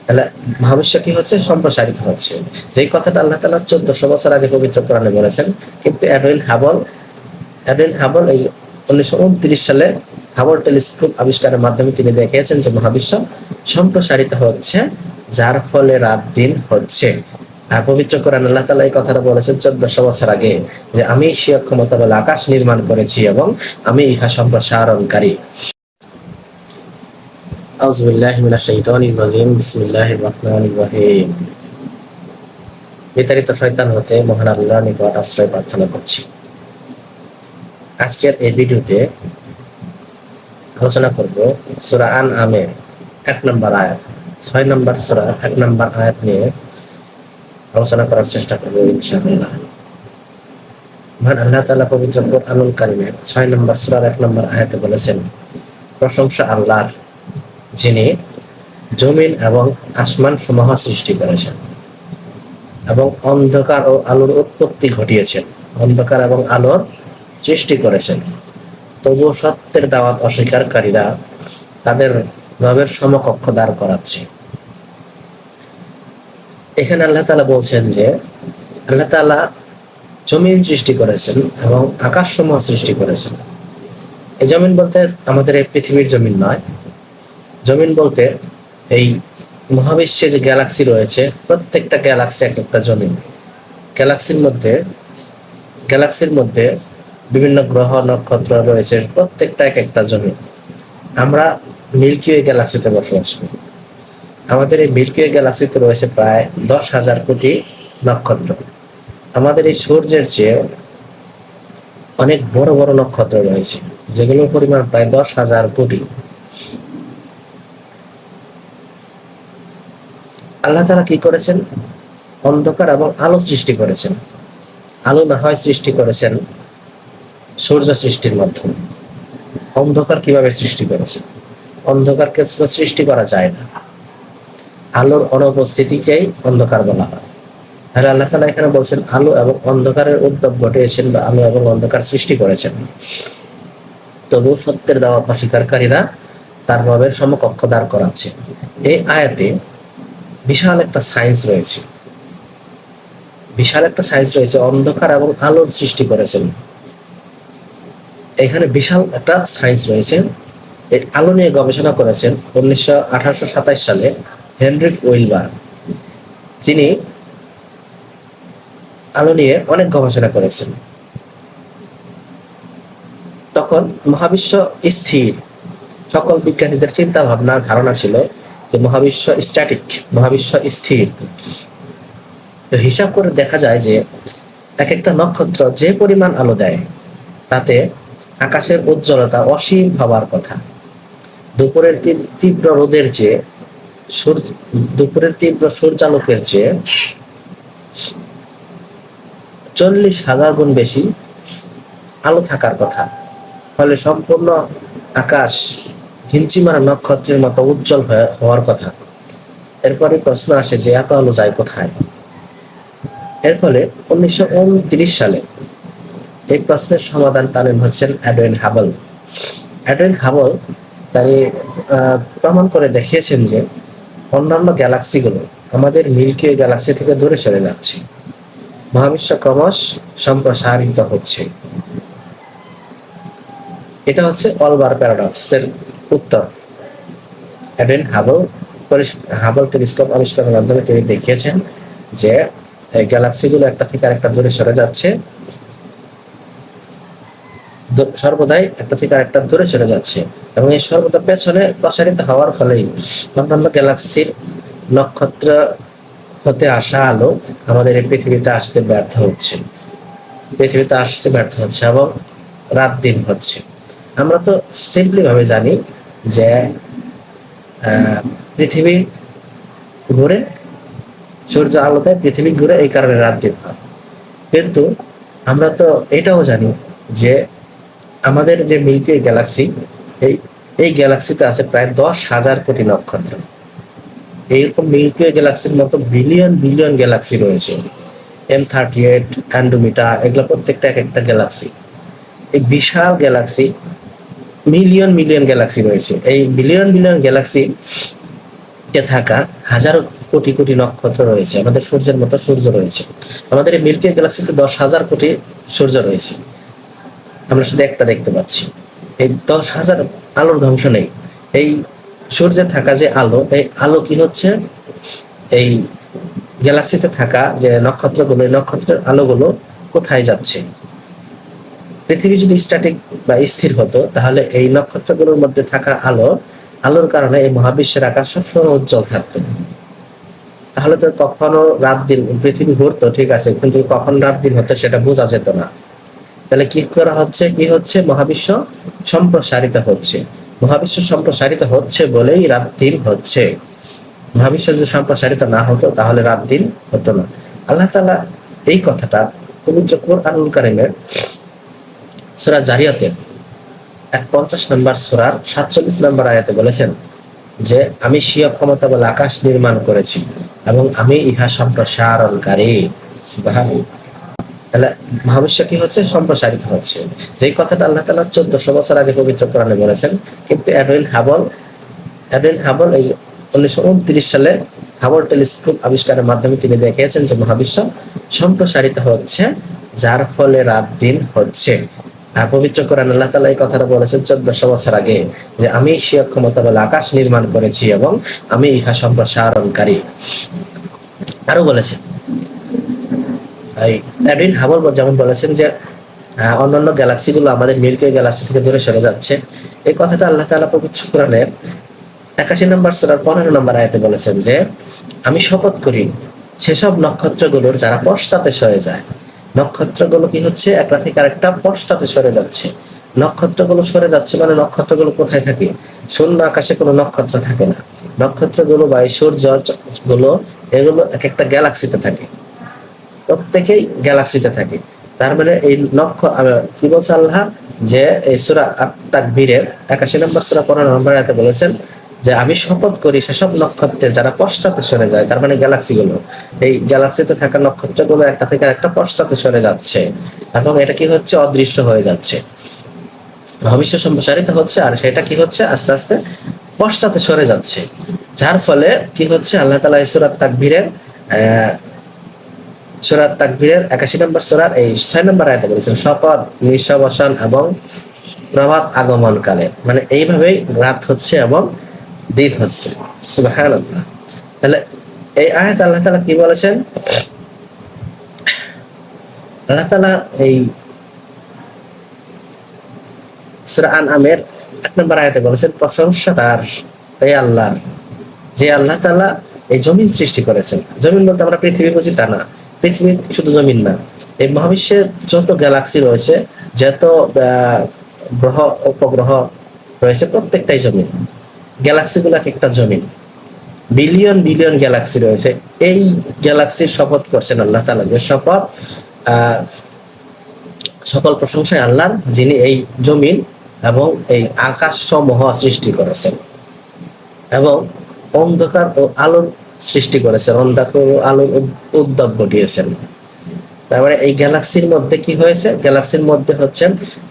তাহলে মহাবিশ্ব কি হচ্ছে? সম্প্রসারিত হচ্ছে। যেই কথাটা আল্লাহ তাআলা 1400 বছর আগে পবিত্র কোরআনে বলেছেন, কিন্তু এডউইন হাবল এই 1929 সালে হাবল টেলিস্কোপ আবিষ্কারের মাধ্যমে তিনি দেখিয়েছেন যে মহাবিশ্ব সম্প্রসারিত হচ্ছে, যার ফলে রাত দিন হচ্ছে। আর পবিত্র কোরআন আল্লাহ তাআলা এই কথাটা বলেছেন 1400 বছর আগে, যে আমি স্বীয় ক্ষমতা বলে আকাশ নির্মাণ করেছি এবং আমি ইহা সম্প্রসারণকারী। আউযু বিল্লাহি মিনাশ শাইতানির রাজিম। বিসমিল্লাহির রহমানির রহিম। বিতাড়িত শয়তান হতে মহান আল্লাহর নিকট আশ্রয় প্রার্থনা করছি। আজকের এই ভিডিওতে আলোচনা করব সূরা আনআমের 1 নম্বর আয়াত, 6 নম্বর সূরা 1 নম্বর আয়াত নিয়ে আলোচনা করার চেষ্টা করব ইনশাআল্লাহ। মহান আল্লাহ তাআলা পবিত্র কোরআনুল কারীমের 6 নম্বর সূরার 1 নম্বর আয়াতে বলেছেন, প্রশংসা আল্লাহর, যিনি জমিন এবং আসমান সমূহ সৃষ্টি করেছেন এবং অন্ধকার ও আলোর উৎপত্তি ঘটিয়েছেন, অন্ধকার এবং আলোর সৃষ্টি করেছেন। তবুও সত্যের দাওয়াত অস্বীকারীরা তাদের রবের সমকক্ষ দাঁড় করাচ্ছে। এখানে আল্লাহ তাআলা বলছেন যে আল্লাহ তাআলা জমিন সৃষ্টি করেছেন এবং আকাশসমূহ সৃষ্টি করেছেন। এই জমিন বলতে আমাদের এই পৃথিবীর জমিন নয়, জমিন বলতে এই মহাবিশ্বে যে গ্যালাক্সি রয়েছে, প্রত্যেকটা গ্যালাক্সি এক একটা জমিন। গ্যালাক্সির মধ্যে বিভিন্ন গ্রহ নক্ষত্র রয়েছে, প্রত্যেকটা এক একটা জমিন। আমরা মিল্কি ওয়ে গ্যালাক্সিতে বসবাস করি। আমাদের এই মিল্কি ওয়ে গ্যালাক্সিতে রয়েছে প্রায় 10,000 কোটি নক্ষত্র। আমাদের এই সূর্যের চেয়ে অনেক বড় বড় নক্ষত্র রয়েছে, যেগুলোর পরিমাণ প্রায় 10,000 কোটি। আল্লাহ তাআলা কি করেছেন? অন্ধকার এবং আলো সৃষ্টি করেছেন। আলো না হয় সৃষ্টি করেছেন সূর্য সৃষ্টির মাধ্যমে। অন্ধকার কিভাবে সৃষ্টি করেছেন? অন্ধকারকে সৃষ্টি করা যায় না, আলোর অনুপস্থিতিকেই অন্ধকার বলা হয়। তাহলে আল্লাহ তাআলা এখানে বলছেন আলো এবং অন্ধকারের উদ্ভব ঘটিয়েছেন বা আলো এবং অন্ধকার সৃষ্টি করেছেন। তবু সত্যের দাওয়াত অস্বীকারীরা তার রবের সমকক্ষ দাঁড় করাচ্ছে। এই আয়াতে বিশাল একটা সায়েন্স রয়েছে। অন্ধকার এবং আলোর সৃষ্টি করেছেন, এখানে বিশাল একটা সায়েন্স রয়েছে। এই আলো নিয়ে গবেষণা করেছেন 1827 সালে হেনরিক ওয়েলবার। তিনি আলো নিয়ে অনেক গবেষণা করেছেন। তখন মহাবিশ্ব স্থির। সকল বিজ্ঞানীদের চিন্তা ভাবনা ধারণা ছিল যে মহাবিশ্ব স্ট্যাটিক, মহাবিশ্ব স্থির। তো হিসাব করে দেখা যায় যে এক একটা নক্ষত্র যে পরিমাণ আলো দেয়, তাতে আকাশের উজ্জ্বলতা অসীম হবার কথা। দুপুরের তীব্র রোদের চেয়ে, দুপুরের তীব্র সূর্যালোকের চেয়ে 40,000 গুণ বেশি আলো থাকার কথা। ফলে সম্পূর্ণ আকাশ ঘিঞ্চিমারা নক্ষত্রের মতো উজ্জ্বল হওয়ার কথা। এরপরে প্রশ্ন আসে যে এত আলো যায় কোথায়? এর ফলে 1929 সালে এই প্রশ্নের সমাধান টানেন হচ্ছেন এডউইন হাবল। তিনি প্রমাণ করে দেখিয়েছেন যে অন্যান্য গ্যালাক্সিগুলো আমাদের মিল্কি ওয়ে গ্যালাক্সি থেকে দূরে সরে যাচ্ছে, মহাবিশ্ব ক্রমশ সম্প্রসারিত হচ্ছে। এটা হচ্ছে অলবার প্যারাডক্সের উত্তর। এডউইন হাবল টেলিস্কোপ আবিষ্কারের মাধ্যমে তিনি দেখিয়েছেন যে এই গ্যালাক্সিগুলো একটা থেকে আরেকটা দূরে সরে যাচ্ছে, সর্বদাই একটা থেকে আরেকটা দূরে চলে যাচ্ছে, এবং এই সর্বদা পেছনে প্রসারিত হওয়ার ফলেই অন্যান্য গ্যালাক্সির নক্ষত্র হতে আসা আলো আমাদের এই পৃথিবীতে আসতে ব্যর্থ হচ্ছে এবং রাত দিন হচ্ছে। আমরা তো সিম্পলি ভাবে জানি যে পৃথিবী ঘুরে, সূর্য আলো দেয়, পৃথিবী ঘুরে, এই কারণে রাত দিন হয়। কিন্তু আমরা তো এটাও জানি যে আমাদের যে মিল্কি ওয়ে গ্যালাক্সি, এই গ্যালাক্সিতে আছে প্রায় 10,000 কোটি নক্ষত্র। এইরকম মিল্কি ওয়ে গ্যালাক্সির মতো বিলিয়ন বিলিয়ন গ্যালাক্সি রয়েছে। M38, অ্যান্ড্রোমিডা, এগুলো প্রত্যেকটা এক একটা গ্যালাক্সি। এই বিশাল গ্যালাক্সি, মিলিয়ন মিলিয়ন গ্যালাক্সি রয়েছে। এই বিলিয়ন বিলিয়ন গ্যালাক্সি থাকা হাজারো কোটি কোটি নক্ষত্র রয়েছে, আমাদের সূর্যের মতো সূর্য রয়েছে, আমাদের এই মিল্কি গ্যালাক্সিতে 10,000 কোটি সূর্য রয়েছে, আমরা শুধু একটা দেখতে পাচ্ছি। এই 10,000 আলোর ধ্বংস নেই। এই সূর্যে থাকা যে আলো, এই আলো কি হচ্ছে এই গ্যালাক্সিতে থাকা যে নক্ষত্রগুলো, এই নক্ষত্রের আলোগুলো কোথায় যাচ্ছে? পৃথিবী যদি স্ট্যাটিক বা স্থির হতো, তাহলে এই নক্ষত্রগুলোর মধ্যে থাকা আলোর কারণে এই মহাবিশ্বের আকাশ সবসময় উজ্জ্বল থাকতো। তাহলে তো কখনো রাত দিন পৃথিবী ঘুরতো, ঠিক আছে, কিন্তু কখন রাত দিন হতো সেটা বোঝা যেত না। তাহলে কি করা হচ্ছে? কি হচ্ছে? মহাবিশ্ব সম্প্রসারিত হচ্ছে। মহাবিশ্ব সম্প্রসারিত হচ্ছে বলেই রাত দিন হচ্ছে। মহাবিশ্ব যদি সম্প্রসারিত না হতো তাহলে রাত দিন হতো না। আল্লাহ তাআলা এই কথাটা পবিত্র কুরআনুল কারীমের সূরা জারিয়াতের 50 নম্বর সূরার 47 নম্বর আয়াতে বলেছেন যে আমি স্বীয় ক্ষমতা বলে আকাশ নির্মাণ করেছি এবং আমি ইহা সম্প্রসারণকারী। সুবহানাল্লাহ। তাহলে মহাবিশ্ব কি হচ্ছে? সম্প্রসারিত হচ্ছে। যেই কথাটা আল্লাহ তাআলা 1400 বছর আগে পবিত্র কোরআনে বলেছেন, কিন্তু এডউইন হাবল এই 1929 সালে হাবল টেলিস্কোপ আবিষ্কারের মাধ্যমে তিনি দেখিয়েছেন যে মহাবিশ্ব সম্প্রসারিত হচ্ছে, যার ফলে রাত দিন হচ্ছে। আর পবিত্র কোরআন আল্লাহ তাআলা এই কথাটা বলেছেন 1400 বছর আগে যে আমি স্বীয় ক্ষমতা বলে আকাশ নির্মাণ করেছি এবং আমি ইহা সম্প্রসারণকারী। আরো বলেছেন এই এডউইন হাবল যেমন বলেছেন যে অন্যান্য গ্যালাক্সিগুলো আমাদের মিল্কি ওয়ে গ্যালাক্সি থেকে দূরে সরে যাচ্ছে। এই কথাটা আল্লাহ তাআলা পবিত্র কোরআনের 81 নম্বর সূরার 15 নম্বর আয়াতে বলেছেন যে আমি শপথ করি সেসব নক্ষত্রগুলোর যারা পশ্চাতে সরে যায়। নক্ষত্রগুলো কি হচ্ছে? একটা থেকে আরেকটা পশ্চাতে সরে যাচ্ছে। নক্ষত্রগুলো সরে যাচ্ছে মানে নক্ষত্রগুলো কোথায় থাকে? শূন্য আকাশে কোনো নক্ষত্র থাকে না। নক্ষত্রগুলো বা সূর্য গুলো এগুলো এক একটা গ্যালাক্সিতে থাকে, প্রত্যেকেই গ্যালাক্সিতে থাকে। তার মানে এই কি বলছে আল্লাহ যে এই সূরা আত-তাকবীরের 81 নম্বর সূরা 15 নম্বর আয়াতে বলেছেন যে আমি শপথ করি সেসব নক্ষত্রের যারা পশ্চাতে সরে যায়, তার মানে গ্যালাক্সিগুলো, এই গ্যালাক্সিতে থাকা নক্ষত্রগুলো একটা থেকে আরেকটা পশ্চাতে সরে যাচ্ছে এবং এটা কি হচ্ছে? অদৃশ্য হয়ে যাচ্ছে। মহাবিশ্ব সম্প্রসারিত হচ্ছে আর সেটা কি হচ্ছে? আস্তে আস্তে পশ্চাতে সরে যাচ্ছে, যার ফলে কি হচ্ছে? আল্লাহ তাআলা এই সূরা তাকবীরের সূরা তাকবীরের 81 নম্বর সূরার এই 6 নম্বর আয়াতে বলেছেন শপথ নিশাবসান এবং প্রভাত আগমনকালে, মানে এইভাবেই রাত হচ্ছে এবং দিন হচ্ছে। সুবহানাল্লাহ। তাহলে এই আয়াত আল্লাহ তাআলা কি বলেছেন? আল্লাহ তাআলা এই সূরা আনআমের 1 নম্বর আয়াতে বলেছেন প্রশংসা তার, এই আল্লাহর, যে আল্লাহ তাআলা এই জমিন সৃষ্টি করেছেন। জমিন বলতে আমরা পৃথিবী বুঝি তা না, পৃথিবী শুধু জমিন না, এই মহাবিশ্বে যত গ্যালাক্সি রয়েছে, যত গ্রহ উপগ্রহ রয়েছে, প্রত্যেকটাই জমিন। গ্যালাক্সিগুলো এক একটা জমিন। বিলিয়ন বিলিয়ন গ্যালাক্সি রয়েছে। এই গ্যালাক্সির শপথ করছেন আল্লাহ তাআলা, যে শপথ সকল প্রশংসায় আল্লাহর, যিনি এই জমিন এবং এই আকাশ সমূহ সৃষ্টি করেছেন এবং অন্ধকার ও আলোর সৃষ্টি করেছেন, অন্ধকার ও আলোর উদ্ভব ঘটিয়েছেন। তারপরে এই গ্যালাক্সির মধ্যে কি হয়েছে? গ্যালাক্সির মধ্যে হচ্ছে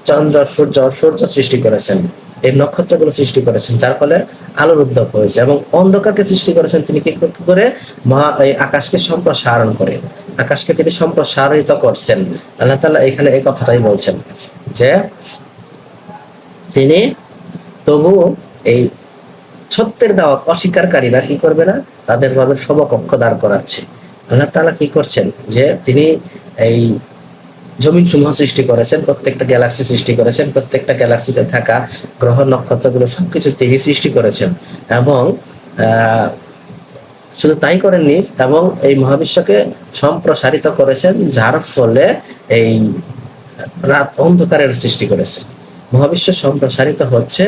চন্দ্র, সূর্য সৃষ্টি করেছেন, এই নক্ষত্রগুলো সৃষ্টি করেছেন, যার ফলে আলোর উদ্ভব হয়েছে এবং অন্ধকারকে সৃষ্টি করেছেন তিনি কি করে? এই আকাশকে সম্প্রসারণ করে, আকাশকে তিনি সম্প্রসারিত করছেন। আল্লাহ তাআলা এখানে এই কথাটাই বলছেন যে তিনি তবু এই সত্যের দাওয়াত অস্বীকারীরা কি করবে না? তাদের ভাবে সমকক্ষ দাঁড় করাচ্ছে। আল্লাহ তাআলা কি করছেন? যে তিনি এই জমিন সমূহ সৃষ্টি করেছেন, প্রত্যেকটা গ্যালাক্সি সৃষ্টি করেছেন, প্রত্যেকটা গ্যালাক্সিতে থাকা গ্রহ নক্ষত্রগুলো সবকিছু তিনি সৃষ্টি করেছেন এবং শুধু তাই করেননি, এবং এই মহাবিশ্বকে সম্প্রসারিত করেছেন, যার ফলে এই রাত অন্ধকারের সৃষ্টি করেছেন। মহাবিশ্ব সম্প্রসারিত হচ্ছে,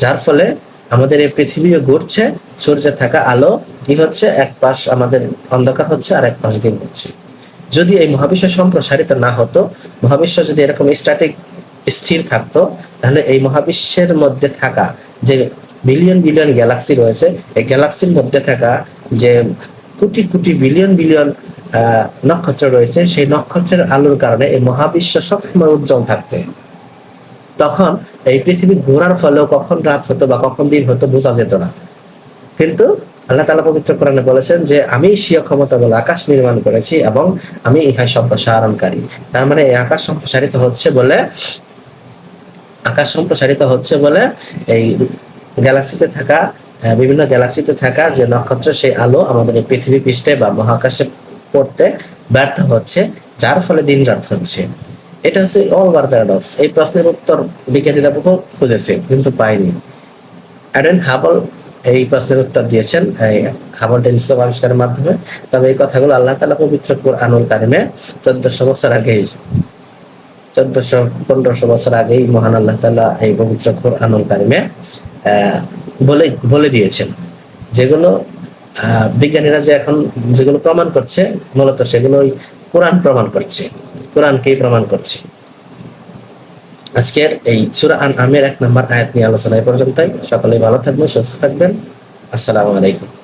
যার ফলে আমাদের এই পৃথিবীও ঘুরছে, সূর্যে থাকা আলো কি হচ্ছে? এক পাশ আমাদের অন্ধকার হচ্ছে আর এক পাশ দিন হচ্ছে। যদি এই মহাবিশ্ব সম্প্রসারিত না হতো, মহাবিশ্ব যদি এরকম স্ট্যাটিক স্থির থাকতো, তাহলে এই মহাবিশ্বের মধ্যে থাকা যে বিলিয়ন বিলিয়ন গ্যালাক্সি রয়েছে, এই গ্যালাক্সির মধ্যে থাকা যে কোটি কোটি বিলিয়ন বিলিয়ন নক্ষত্র রয়েছে, সেই নক্ষত্রের আলোর কারণে এই মহাবিশ্ব সবসময় উজ্জ্বল থাকতো। তখন এই পৃথিবী ঘোরার ফলেও কখন রাত হতো বা কখন দিন হতো বোঝা যেত না, কিন্তু আল্লাহ তাআলা পবিত্র কোরআনে বলেছেন যে আমি স্বীয় ক্ষমতা বলে আকাশ নির্মাণ করেছি এবং আমি ইহাই সম্প্রসারণকারী। তার মানে এই আকাশ সম্প্রসারিত হচ্ছে বলে এই গ্যালাক্সিতে থাকা বিভিন্ন গ্যালাক্সিতে থাকা যে নক্ষত্র সেই আলো আমাদের এই পৃথিবী পৃষ্ঠে বা মহাকাশে পড়তে ব্যর্থ হচ্ছে, যার ফলে দিন রাত হচ্ছে। এটা হচ্ছে অলবার প্যারাডক্স। এই প্রশ্নের উত্তর বিজ্ঞানীরা বহু খুঁজেছে কিন্তু পায়নি। অ্যাডেন হাবল এই প্রশ্নের উত্তর দিয়েছেন এই হাবল টেলিস্কোপ আবিষ্কারের মাধ্যমে। তবে এই কথাগুলো আল্লাহ তাআলা পবিত্র কুরআনুল কারিমে 1400 বছর আগেই 1400-1500 বছর আগেই মহান আল্লাহ তাআলা এই পবিত্র কুরআনুল কারিমে বলে দিয়েছেন, যেগুলো বিজ্ঞানীরা যে এখন যেগুলো প্রমাণ করছে মূলত সেগুলোই কোরআন প্রমাণ করছে, কোরআনকেই প্রমাণ করছে। আজকের এই সূরা আনআমের 1 নম্বর আয়াত নিয়ে আলোচনা এই পর্যন্তই। সকলেই ভালো থাকবেন, সুস্থ থাকবেন। আসসালামু আলাইকুম।